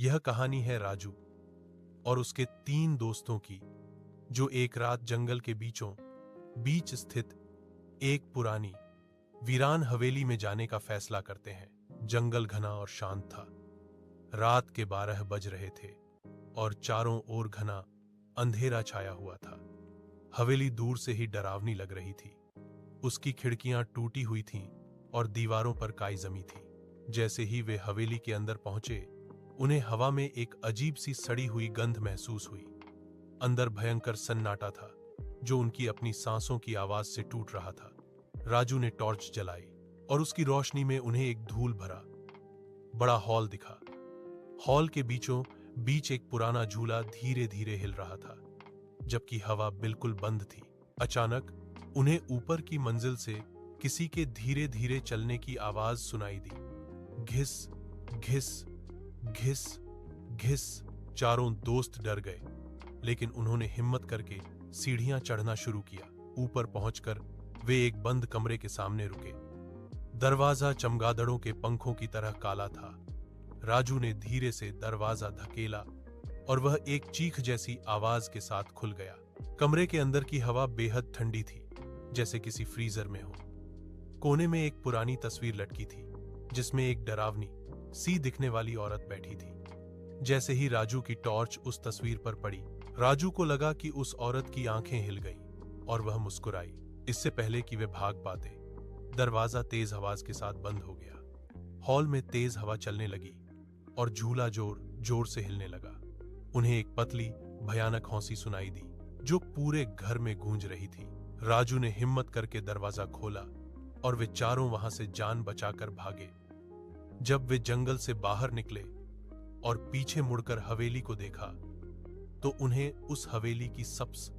यह कहानी है राजू और उसके 3 दोस्तों की, जो एक रात जंगल के बीच स्थित एक पुरानी वीरान हवेली में जाने का फैसला करते हैं। जंगल घना और शांत था। रात के 12 बज रहे थे और चारों ओर घना अंधेरा छाया हुआ था। हवेली दूर से ही डरावनी लग रही थी। उसकी खिड़कियां टूटी हुई थीं और दीवारों पर काई जमी थी। जैसे ही वे हवेली के अंदर पहुंचे, उन्हें हवा में एक अजीब सी सड़ी हुई गंध महसूस हुई। अंदर भयंकर सन्नाटा था, जो उनकी अपनी सांसों की आवाज से टूट रहा था। राजू ने टॉर्च जलाई और उसकी रोशनी में उन्हें एक धूल भरा बड़ा हॉल दिखा। हॉल के बीचों बीच एक पुराना झूला धीरे धीरे हिल रहा था, जबकि हवा बिल्कुल बंद थी। अचानक उन्हें ऊपर की मंजिल से किसी के धीरे धीरे चलने की आवाज सुनाई दी। घिस घिस घिस घिस। चारों दोस्त डर गए, लेकिन उन्होंने हिम्मत करके सीढ़ियां चढ़ना शुरू किया। ऊपर पहुंचकर वे एक बंद कमरे के सामने रुके। दरवाजा चमगादड़ों के पंखों की तरह काला था। राजू ने धीरे से दरवाजा धकेला और वह एक चीख जैसी आवाज के साथ खुल गया। कमरे के अंदर की हवा बेहद ठंडी थी, जैसे किसी फ्रीजर में हो। कोने में एक पुरानी तस्वीर लटकी थी, जिसमें एक डरावनी सी दिखने वाली औरत बैठी थी। जैसे ही राजू की टॉर्च उस तस्वीर पर पड़ी, राजू को लगा कि उस औरत की आंखें हिल गईं और वह मुस्कुराई। इससे पहले कि वे भाग पाते, दरवाजा तेज आवाज के साथ बंद हो गया। हॉल में तेज हवा चलने लगी और झूला जोर जोर से हिलने लगा। उन्हें एक पतली भयानक हौंसी सुनाई दी, जो पूरे घर में गूंज रही थी। राजू ने हिम्मत करके दरवाजा खोला और वे चारों वहां से जान बचाकर भागे। जब वे जंगल से बाहर निकले और पीछे मुड़कर हवेली को देखा, तो उन्हें उस हवेली की सबसे